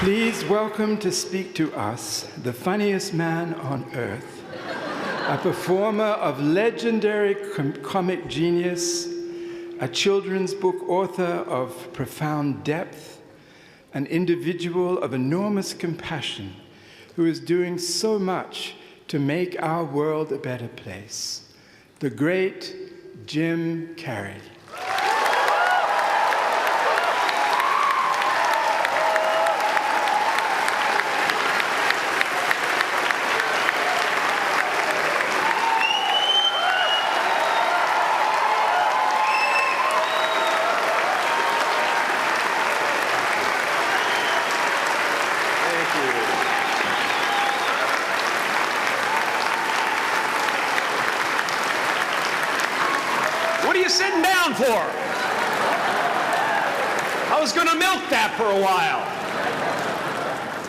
Please welcome to speak to us the funniest man on earth, a performer of legendary comic genius, a children's book author of profound depth, an individual of enormous compassion who is doing so much to make our world a better place, the great Jim Carrey. What are you sitting down for? I was going to milk that for a while.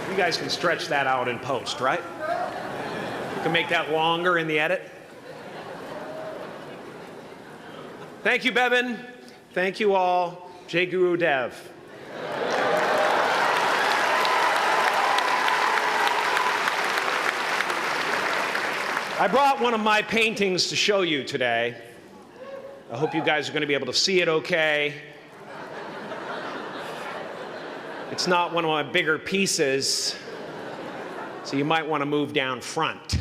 You guys can stretch that out in post, right? You can make that longer in the edit. Thank you, Bevin. Thank you all. Jai Guru Dev. I brought one of my paintings to show you today. I hope you guys are going to be able to see it okay. It's not one of my bigger pieces, so you might want to move down front.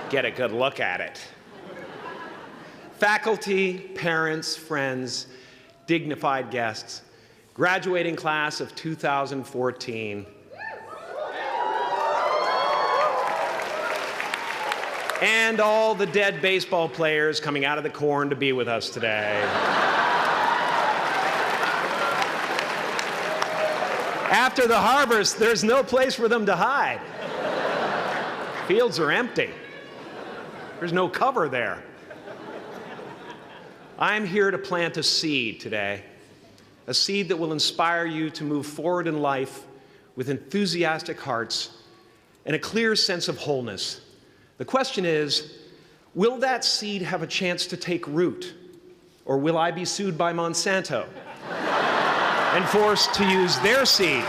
Get a good look at it. Faculty, parents, friends, dignified guests, graduating class of 2014. And all the dead baseball players coming out of the corn to be with us today. After the harvest, there's no place for them to hide. Fields are empty. There's no cover there. I'm here to plant a seed today, a seed that will inspire you to move forward in life with enthusiastic hearts and a clear sense of wholeness. The question is, will that seed have a chance to take root? Or will I be sued by Monsanto and forced to use their seed?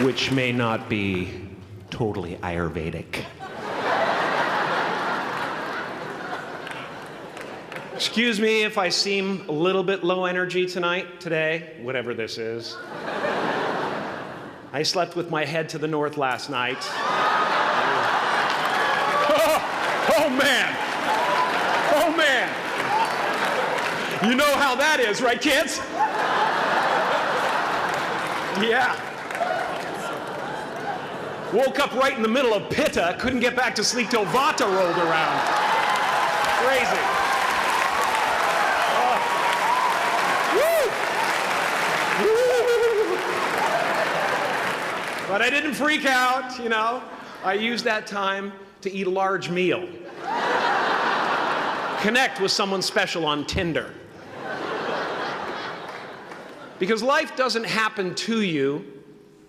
Which may not be totally Ayurvedic. Excuse me if I seem a little bit low energy today, whatever this is. I slept with my head to the north last night. Oh man! Oh man! You know how that is, right, kids? Yeah. Woke up right in the middle of Pitta, couldn't get back to sleep till Vata rolled around. Crazy. But I didn't freak out, you know. I used that time to eat a large meal. Connect with someone special on Tinder. Because life doesn't happen to you,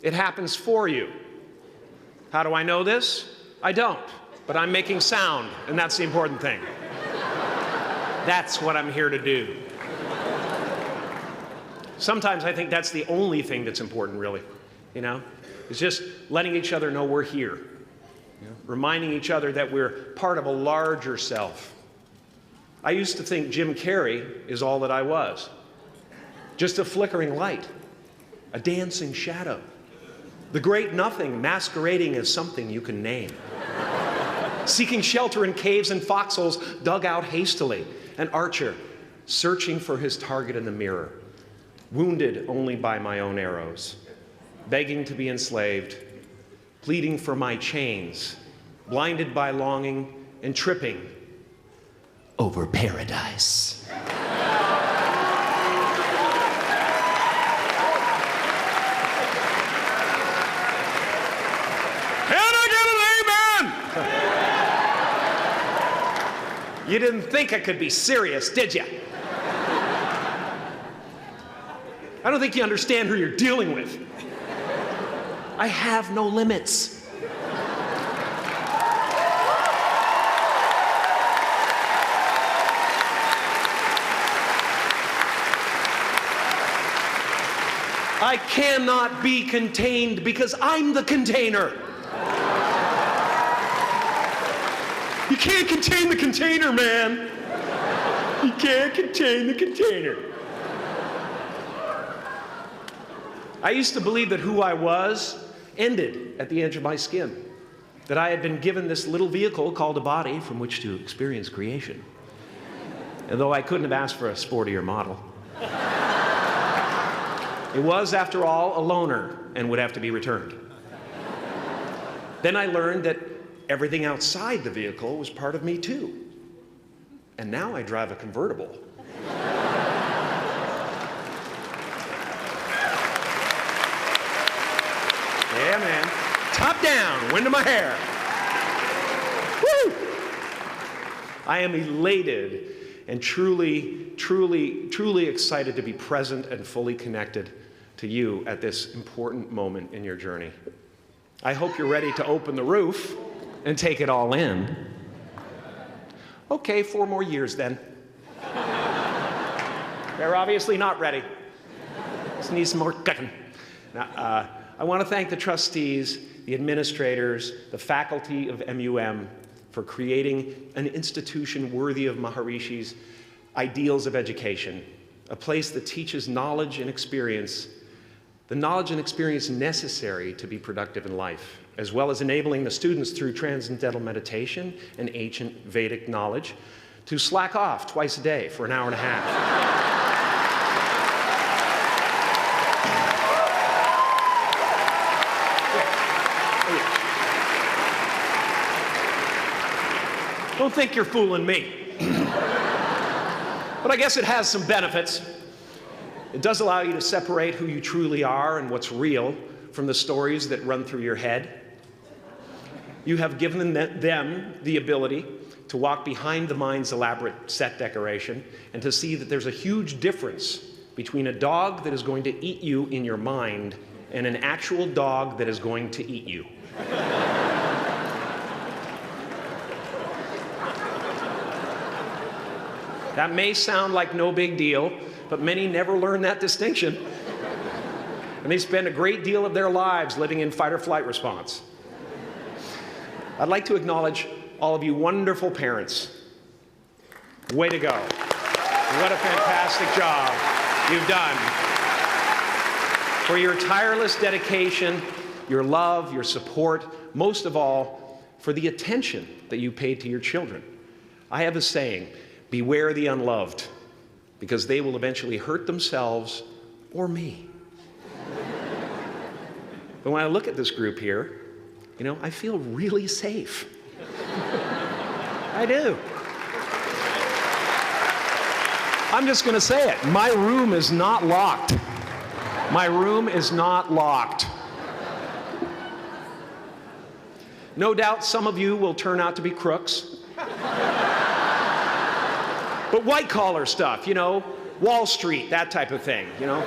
it happens for you. How do I know this? I don't, but I'm making sound, and that's the important thing. That's what I'm here to do. Sometimes I think that's the only thing that's important, really, you know? It's just letting each other know we're here. Reminding each other that we're part of a larger self. I used to think Jim Carrey is all that I was. Just a flickering light, a dancing shadow, the great nothing masquerading as something you can name. Seeking shelter in caves and foxholes dug out hastily, an archer searching for his target in the mirror, wounded only by my own arrows. Begging to be enslaved, pleading for my chains, blinded by longing and tripping over paradise. Can I get an amen? You didn't think I could be serious, did you? I don't think you understand who you're dealing with. I have no limits. I cannot be contained because I'm the container. You can't contain the container, man. You can't contain the container. I used to believe that who I was ended at the edge of my skin, that I had been given this little vehicle called a body from which to experience creation. And though I couldn't have asked for a sportier model, it was, after all, a loaner and would have to be returned. Then I learned that everything outside the vehicle was part of me too. And now I drive a convertible. Yeah, man. Top down, wind in my hair. Woo! I am elated and truly, truly, truly excited to be present and fully connected to you at this important moment in your journey. I hope you're ready to open the roof and take it all in. Okay, 4 more years then. They're obviously not ready. Just need some more cooking. Now, I want to thank the trustees, the administrators, the faculty of MUM for creating an institution worthy of Maharishi's ideals of education, a place that teaches knowledge and experience, the knowledge and experience necessary to be productive in life, as well as enabling the students through transcendental meditation and ancient Vedic knowledge to slack off twice a day for an hour and a half. Don't think you're fooling me. But I guess it has some benefits. It does allow you to separate who you truly are and what's real from the stories that run through your head. You have given them the ability to walk behind the mind's elaborate set decoration and to see that there's a huge difference between a dog that is going to eat you in your mind and an actual dog that is going to eat you. That may sound like no big deal, but many never learn that distinction. And they spend a great deal of their lives living in fight or flight response. I'd like to acknowledge all of you wonderful parents. Way to go. What a fantastic job you've done. For your tireless dedication, your love, your support, most of all, for the attention that you paid to your children. I have a saying, beware the unloved, because they will eventually hurt themselves or me. But when I look at this group here, you know, I feel really safe. I do. I'm just going to say it. My room is not locked. My room is not locked. No doubt some of you will turn out to be crooks. But white-collar stuff, you know, Wall Street, that type of thing, you know,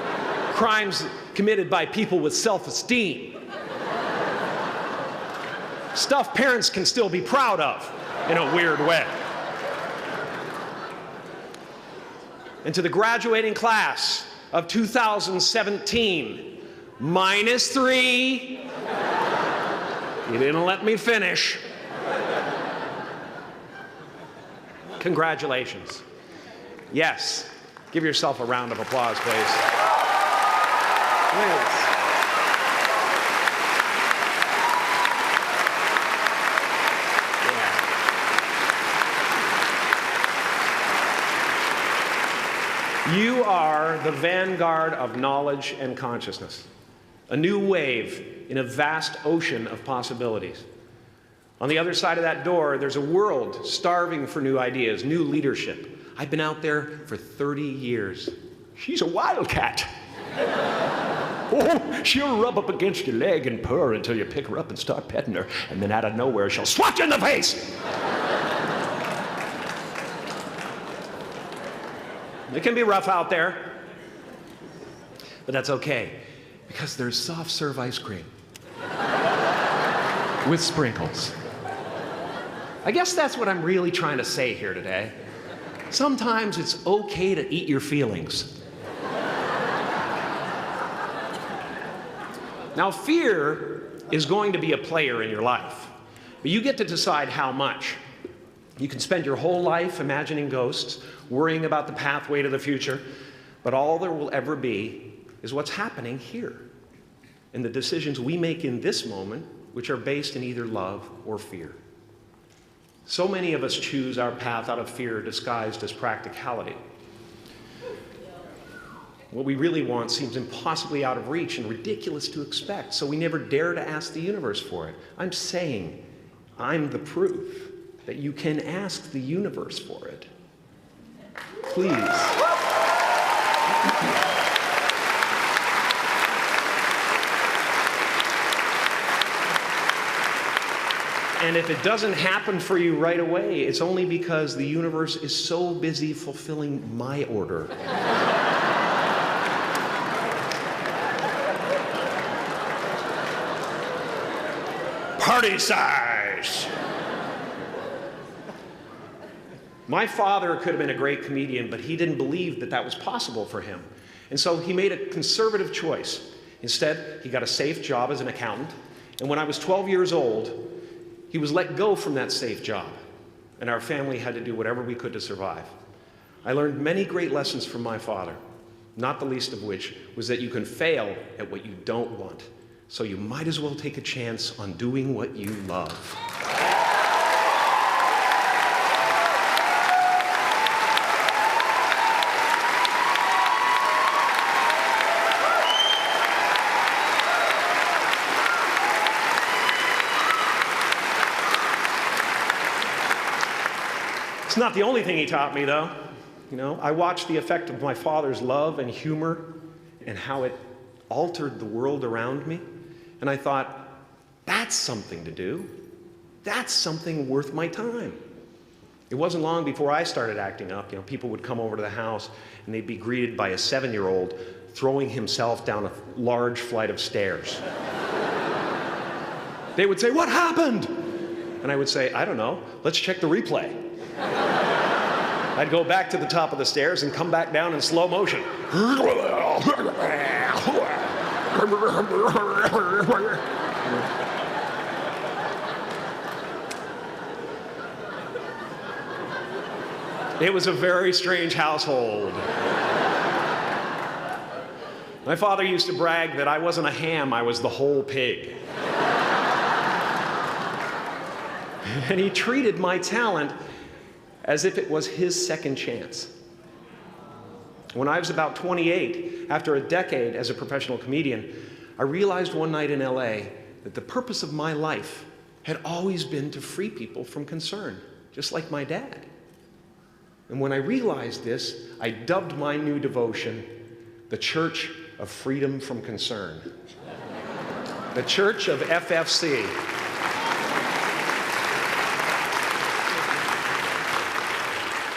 crimes committed by people with self-esteem. Stuff parents can still be proud of in a weird way. And to the graduating class of 2017, -3. You didn't let me finish. Congratulations. Yes, give yourself a round of applause, please. Please. Yeah. You are the vanguard of knowledge and consciousness, a new wave in a vast ocean of possibilities. On the other side of that door, there's a world starving for new ideas, new leadership. I've been out there for 30 years. She's a wildcat. Oh, she'll rub up against your leg and purr until you pick her up and start petting her, and then out of nowhere, she'll swat you in the face. It can be rough out there, but that's okay, because there's soft serve ice cream with sprinkles. I guess that's what I'm really trying to say here today. Sometimes it's okay to eat your feelings. Now, fear is going to be a player in your life, but you get to decide how much. You can spend your whole life imagining ghosts, worrying about the pathway to the future, but all there will ever be is what's happening here, and the decisions we make in this moment, which are based in either love or fear. So many of us choose our path out of fear disguised as practicality. What we really want seems impossibly out of reach and ridiculous to expect, so we never dare to ask the universe for it. I'm saying I'm the proof that you can ask the universe for it. Please. And if it doesn't happen for you right away, it's only because the universe is so busy fulfilling my order. Party size! My father could have been a great comedian, but he didn't believe that that was possible for him. And so he made a conservative choice. Instead, he got a safe job as an accountant. And when I was 12 years old, he was let go from that safe job. And our family had to do whatever we could to survive. I learned many great lessons from my father, not the least of which was that you can fail at what you don't want. So you might as well take a chance on doing what you love. It's not the only thing he taught me, though. You know, I watched the effect of my father's love and humor and how it altered the world around me. And I thought, that's something to do. That's something worth my time. It wasn't long before I started acting up. You know, people would come over to the house and they'd be greeted by a 7-year-old throwing himself down a large flight of stairs. They would say, "What happened?" And I would say, "I don't know. Let's check the replay." I'd go back to the top of the stairs and come back down in slow motion. It was a very strange household. My father used to brag that I wasn't a ham, I was the whole pig. And he treated my talent as if it was his second chance. When I was about 28, after a decade as a professional comedian, I realized one night in LA that the purpose of my life had always been to free people from concern, just like my dad. And when I realized this, I dubbed my new devotion the Church of Freedom from Concern. The Church of FFC.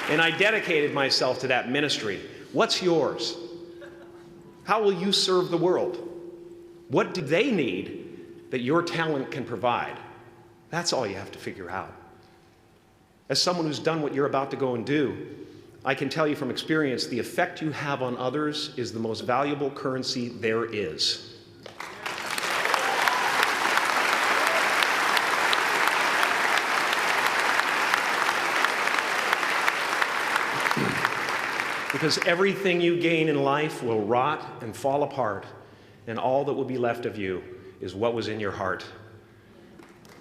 And I dedicated myself to that ministry. What's yours? How will you serve the world? What do they need that your talent can provide? That's all you have to figure out. As someone who's done what you're about to go and do, I can tell you from experience, the effect you have on others is the most valuable currency there is. Because everything you gain in life will rot and fall apart, and all that will be left of you is what was in your heart.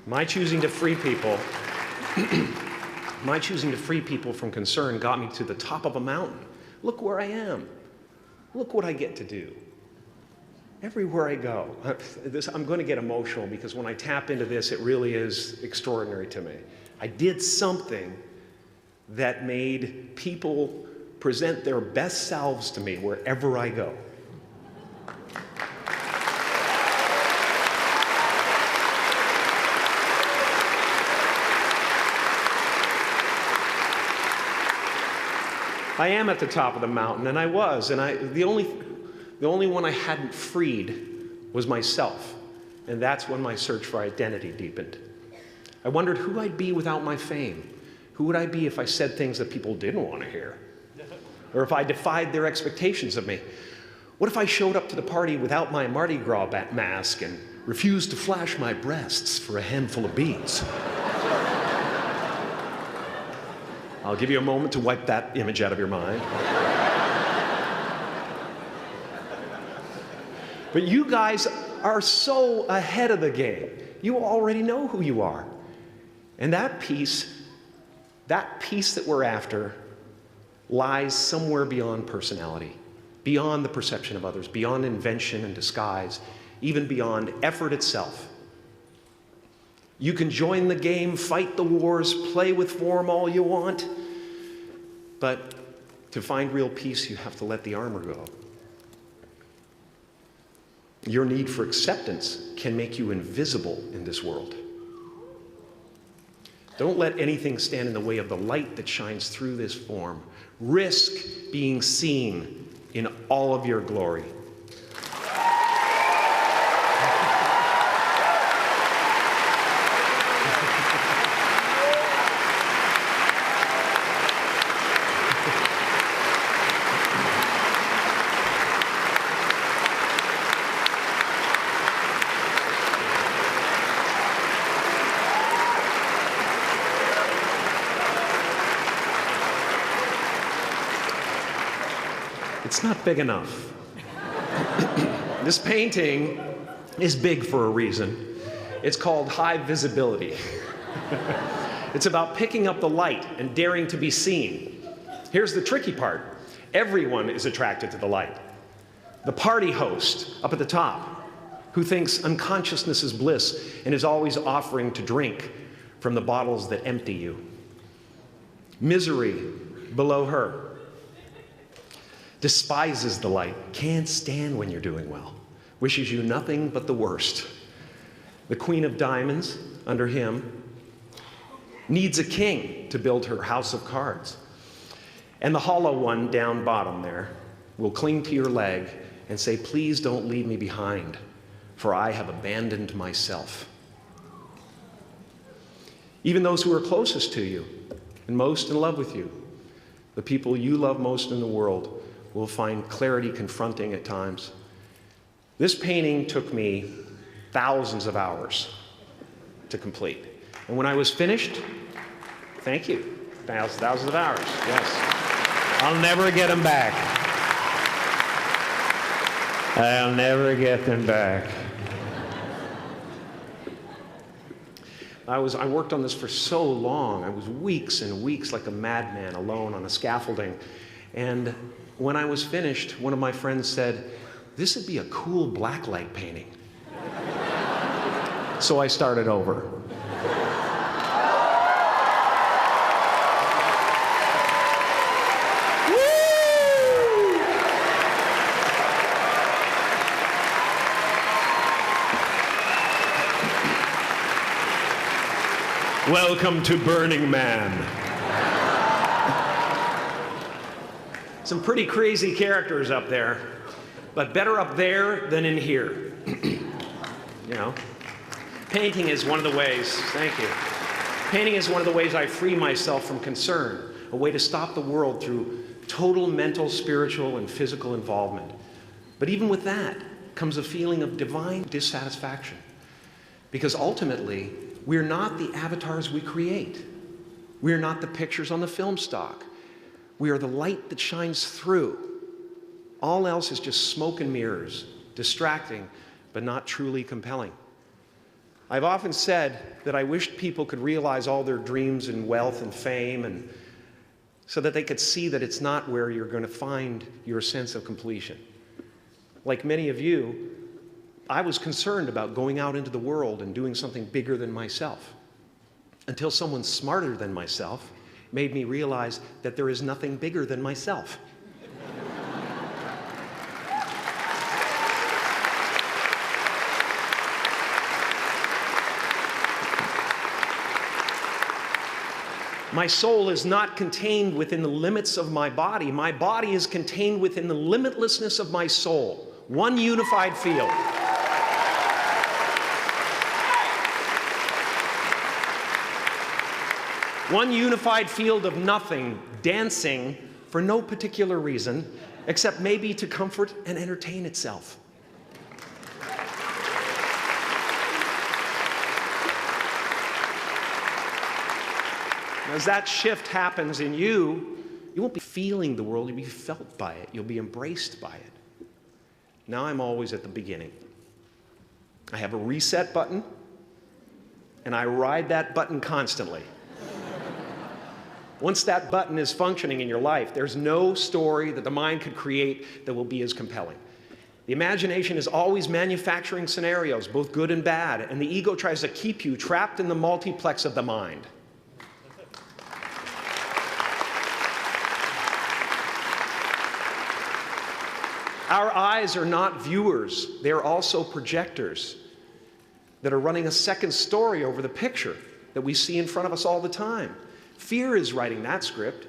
My choosing to free people, from concern got me to the top of a mountain. Look where I am. Look what I get to do. Everywhere I go. I'm going to get emotional because when I tap into this, it really is extraordinary to me. I did something that made people present their best selves to me wherever I go. I am at the top of the mountain, and I was, and the only one I hadn't freed was myself, and that's when my search for identity deepened. I wondered who I'd be without my fame. Who would I be if I said things that people didn't want to hear? Or if I defied their expectations of me? What if I showed up to the party without my Mardi Gras mask and refused to flash my breasts for a handful of beads? I'll give you a moment to wipe that image out of your mind. But you guys are so ahead of the game. You already know who you are. And that peace that we're after lies somewhere beyond personality, beyond the perception of others, beyond invention and disguise, even beyond effort itself. You can join the game, fight the wars, play with form all you want, but to find real peace, you have to let the armor go. Your need for acceptance can make you invisible in this world. Don't let anything stand in the way of the light that shines through this form. Risk being seen in all of your glory. It's not big enough. This painting is big for a reason. It's called high visibility. It's about picking up the light and daring to be seen. Here's the tricky part. Everyone is attracted to the light. The party host up at the top, who thinks unconsciousness is bliss and is always offering to drink from the bottles that empty you. Misery below her. Despises the light, can't stand when you're doing well, wishes you nothing but the worst. The Queen of Diamonds, under him, needs a king to build her house of cards. And the hollow one down bottom there will cling to your leg and say, please don't leave me behind, for I have abandoned myself. Even those who are closest to you and most in love with you, the people you love most in the world, will find clarity confronting at times. This painting took me thousands of hours to complete. And when I was finished, thank you, thousands of hours, yes. I'll never get them back. I'll never get them back. I worked on this for so long. I was weeks and weeks like a madman alone on a scaffolding. And when I was finished, one of my friends said, this would be a cool blacklight painting. So I started over. Welcome to Burning Man. Some pretty crazy characters up there, but better up there than in here. You know, painting is one of the ways, thank you. Painting is one of the ways I free myself from concern, a way to stop the world through total mental, spiritual, and physical involvement. But even with that comes a feeling of divine dissatisfaction, because ultimately, we're not the avatars we create. We're not the pictures on the film stock. We are the light that shines through. All else is just smoke and mirrors, distracting, but not truly compelling. I've often said that I wished people could realize all their dreams and wealth and fame, and so that they could see that it's not where you're going to find your sense of completion. Like many of you, I was concerned about going out into the world and doing something bigger than myself, until someone smarter than myself made me realize that there is nothing bigger than myself. My soul is not contained within the limits of my body. My body is contained within the limitlessness of my soul, one unified field. One unified field of nothing, dancing for no particular reason, except maybe to comfort and entertain itself. As that shift happens in you, you won't be feeling the world, you'll be felt by it. You'll be embraced by it. Now I'm always at the beginning. I have a reset button, and I ride that button constantly. Once that button is functioning in your life, there's no story that the mind could create that will be as compelling. The imagination is always manufacturing scenarios, both good and bad, and the ego tries to keep you trapped in the multiplex of the mind. Our eyes are not viewers, they're also projectors that are running a second story over the picture that we see in front of us all the time. Fear is writing that script,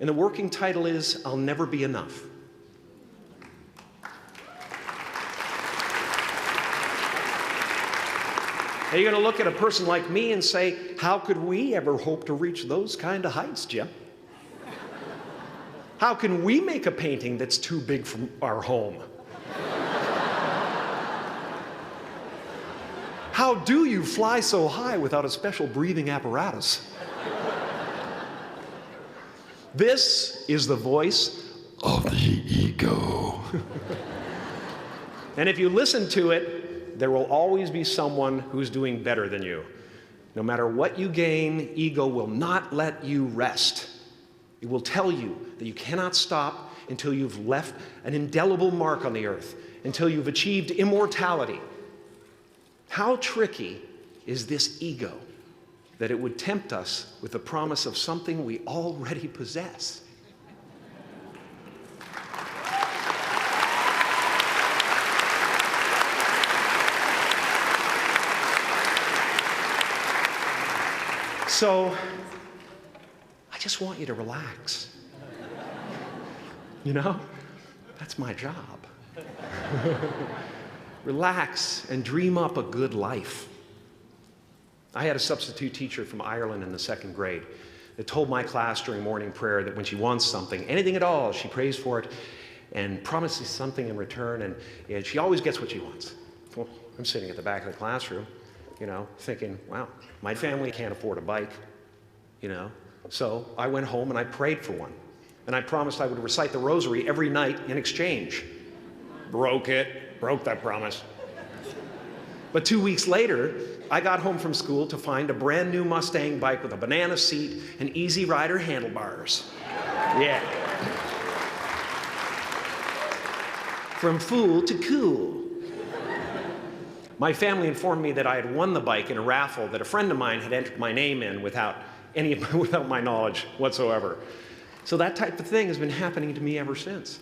and the working title is, I'll Never Be Enough. Now you're going to look at a person like me and say, how could we ever hope to reach those kind of heights, Jim? How can we make a painting that's too big for our home? How do you fly so high without a special breathing apparatus? This is the voice of the ego. And if you listen to it, there will always be someone who's doing better than you. No matter what you gain, ego will not let you rest. It will tell you that you cannot stop until you've left an indelible mark on the earth, until you've achieved immortality. How tricky is this ego that it would tempt us with the promise of something we already possess? So, I just want you to relax. You know, that's my job. Relax and dream up a good life. I had a substitute teacher from Ireland in the 2nd grade that told my class during morning prayer that when she wants something, anything at all, she prays for it and promises something in return, and she always gets what she wants. Well, I'm sitting at the back of the classroom, you know, thinking, wow, my family can't afford a bike, you know. So I went home and I prayed for one. And I promised I would recite the rosary every night in exchange. Broke that promise. But 2 weeks later, I got home from school to find a brand new Mustang bike with a banana seat and Easy Rider handlebars. Yeah. From fool to cool. My family informed me that I had won the bike in a raffle that a friend of mine had entered my name in without my knowledge whatsoever. So that type of thing has been happening to me ever since.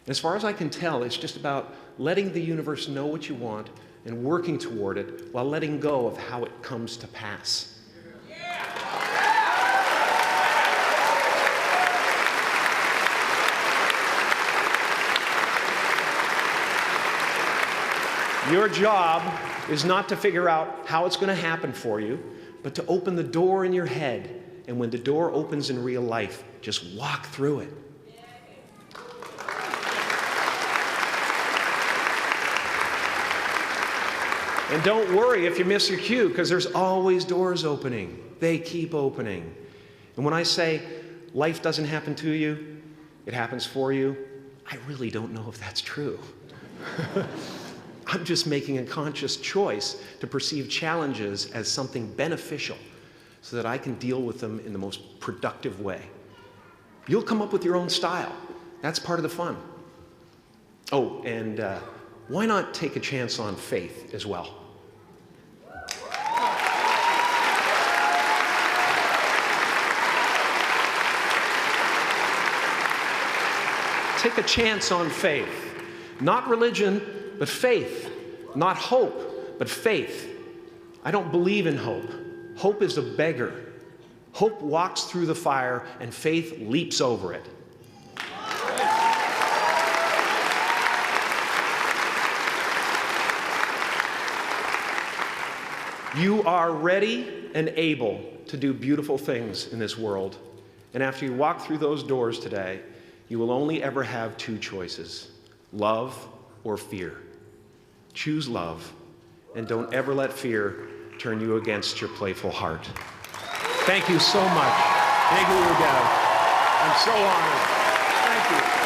And as far as I can tell, it's just about letting the universe know what you want and working toward it while letting go of how it comes to pass. Your job is not to figure out how it's going to happen for you, but to open the door in your head. And when the door opens in real life, just walk through it. And don't worry if you miss your cue, because there's always doors opening. They keep opening. And when I say life doesn't happen to you, it happens for you, I really don't know if that's true. I'm just making a conscious choice to perceive challenges as something beneficial so that I can deal with them in the most productive way. You'll come up with your own style. That's part of the fun. Oh, and why not take a chance on faith as well? Take a chance on faith. Not religion, but faith. Not hope, but faith. I don't believe in hope. Hope is a beggar. Hope walks through the fire, and faith leaps over it. You are ready and able to do beautiful things in this world. And after you walk through those doors today, You will only ever have two choices, love or fear. Choose love, and don't ever let fear turn you against your playful heart. Thank you so much. Thank you, Udell. I'm so honored. Thank you.